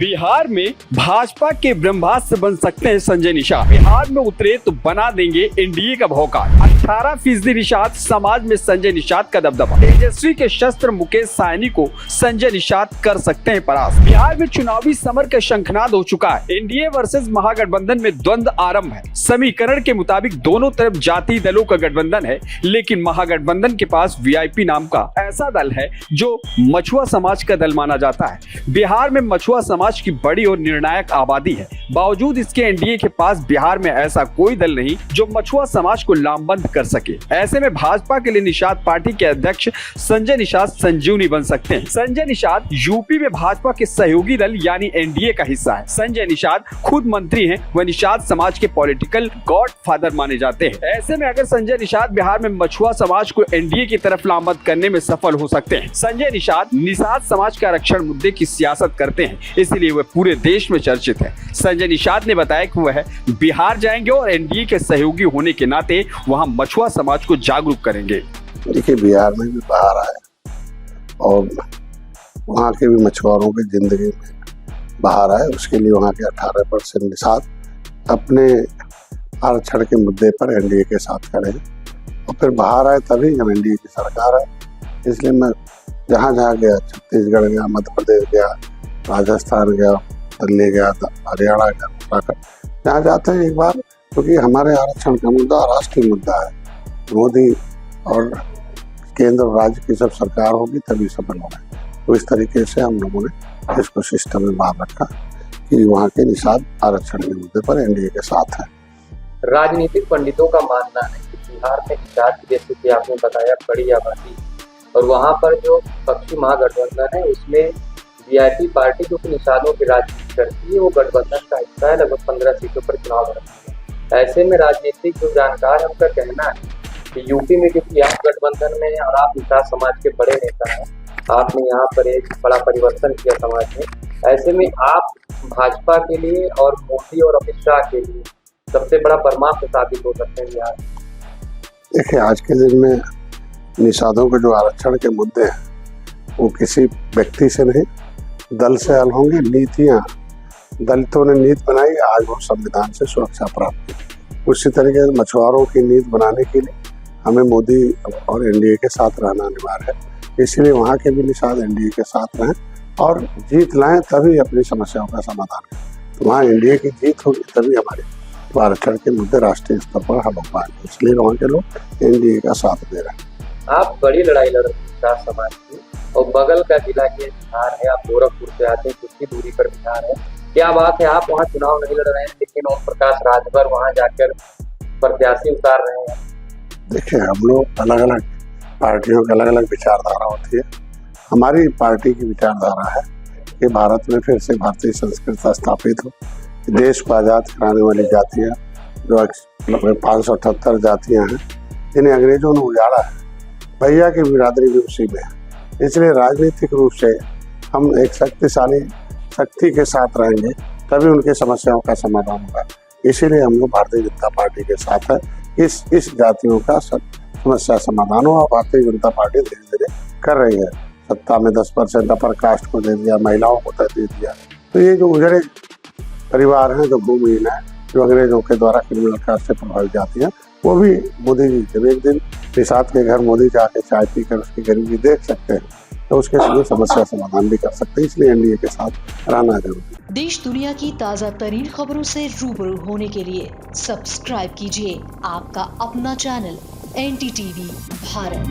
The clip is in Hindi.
बिहार में भाजपा के ब्रह्मास्त्र बन सकते हैं संजय निषाद। बिहार में उतरे तो बना देंगे एनडीए का भौकाल। 18% निषाद समाज में संजय निषाद का दबदबा। तेजस्वी के शस्त्र मुकेश साहनी को संजय निषाद कर सकते हैं परास्त। बिहार में चुनावी समर का शंखनाद हो चुका है। एनडीए वर्सेस महागठबंधन में द्वंद्व आरंभ है। समीकरण के मुताबिक दोनों तरफ जातीय दलों का गठबंधन है, लेकिन महागठबंधन के पास वीआईपी नाम का ऐसा दल है जो मछुआ समाज का दल माना जाता है। बिहार में मछुआ समाज की बड़ी और निर्णायक आबादी है। बावजूद इसके एनडीए के पास बिहार में ऐसा कोई दल नहीं जो मछुआ समाज को लामबंद कर सके। ऐसे में भाजपा के लिए निषाद पार्टी के अध्यक्ष संजय निषाद संजीवनी बन सकते हैं। संजय निषाद यूपी में भाजपा के सहयोगी दल यानी एनडीए का हिस्सा है। संजय निषाद खुद मंत्री हैं, वह निषाद समाज के पॉलिटिकल गॉड फादर माने जाते हैं। ऐसे में अगर संजय निषाद बिहार में मछुआ समाज को एनडीए की तरफ लामबंद करने में सफल हो सकते हैं। संजय निषाद समाज के आरक्षण मुद्दे की सियासत करते हैं, इसलिए वह पूरे देश में चर्चित है। संजय निषाद ने बताया कि वह बिहार जाएंगे और एनडीए के सहयोगी होने के नाते वहां मछुआ समाज को जागरूक करेंगे। देखिए, बिहार में भी बाहर आए और वहाँ के भी मछुआरों की जिंदगी में बाहर आए, उसके लिए वहाँ के 18% निषाद अपने आरक्षण के मुद्दे पर एनडीए के साथ खड़े हैं और फिर बाहर आए तभी जब एनडीए की सरकार है। इसलिए मैं जहाँ जहाँ गया, छत्तीसगढ़ गया, मध्य प्रदेश गया, राजस्थान गया, दिल्ली गया, हरियाणा गया, उत्तराखंड, जहाँ जाते हैं एक बार, क्योंकि हमारे आरक्षण का मुद्दा राष्ट्रीय मुद्दा है। मोदी और केंद्र और राज्य की सब सरकार होगी तभी सफल होगा। तो इस तरीके से हम लोगों ने इसको सिस्टम में बाहर रखा कि वहाँ के निषाद आरक्षण के मुद्दे पर एनडीए के साथ है। राजनीतिक पंडितों का मानना है कि बिहार में निषाद जैसे कि आपने बताया बड़ी आबादी और वहाँ पर जो पक्षी महागठबंधन है उसमें वीआईपी पार्टी जो कि निषादों की राजनीति करती है वो गठबंधन का हिस्सा है। लगभग 15 सीटों पर चुनाव लड़ती है। ऐसे में राजनीतिक जो जानकार है उनका कहना है कि यूपी में क्योंकि आप गठबंधन में हैं और आप निषाद समाज के बड़े नेता हैं, आपने यहाँ पर एक बड़ा परिवर्तन किया समाज में। ऐसे में आप भाजपा के लिए और मोदी और अमित शाह के लिए सबसे बड़ा ब्रह्मास्त्र साबित हो सकते हैं बिहार। देखिए, आज के दिन में निषादों के जो आरक्षण के मुद्दे हैं वो किसी व्यक्ति से नहीं, दल से हल होंगे। नीतियाँ दलितों ने नीति बनाई, आज वो संविधान से सुरक्षा प्राप्त की। उसी तरीके से मछुआरों की नीति बनाने के लिए हमें मोदी और एनडीए के साथ रहना अनिवार्य है। इसलिए वहाँ के भी निषाद एनडीए के साथ रहें और जीत लाएं, तभी अपनी समस्याओं का समाधान करें। तो वहाँ एनडीए की जीत होगी तभी हमारे आरक्षण के मुद्दे राष्ट्रीय स्तर पर हल हो पाएंगे। इसलिए वहाँ के लोग एनडीए का साथ दे रहे हैं। आप बड़ी लड़ाई लड़ रहे हैं निषाद समाज की और बगल का जिला ये बिहार है। आप गोरखपुर से आते हैं, कुछ ही दूरी पर बिहार है। क्या बात है, आप वहाँ चुनाव नहीं लड़ रहे हैं लेकिन ओम प्रकाश राजभर वहाँ जाकर प्रत्याशी उतार रहे हैं? देखिए, हम लोग अलग अलग पार्टियों की अलग अलग विचारधारा होती है। हमारी पार्टी की विचारधारा है कि भारत में फिर से भारतीय संस्कृति स्थापित हो, देश को आज़ाद कराने वाली जातियाँ जो 578 जातियाँ हैं जिन्हें अंग्रेजों ने उजाड़ा है, भैया की बिरादरी भी उसी में है। इसलिए राजनीतिक रूप से हम एक शक्ति के साथ रहेंगे तभी उनकी समस्याओं का समाधान होगा। इसीलिए हम लोग भारतीय जनता पार्टी के साथ है। इस जातियों का समस्या समाधान हो। भारतीय जनता पार्टी धीरे धीरे कर रही है। सत्ता में 10% अपर कास्ट को दे दिया, महिलाओं को दे दिया। तो ये जो उजड़े परिवार हैं, जो भूमिहीन है, जो अंग्रेजों के द्वारा क्रिमिनल कास्ट से प्रभावित जाती हैं, वो भी मोदी जी जब एक दिन निषाद के घर मोदी जाके चाय पीकर उसकी गरीबी देख सकते हैं तो उसके लिए समस्या समाधान भी कर सकते हैं। इसलिए एनडीए के साथ रहना जरूरी है। देश दुनिया की ताज़ा तरीन खबरों से रूबरू होने के लिए सब्सक्राइब कीजिए आपका अपना चैनल NDTV भारत।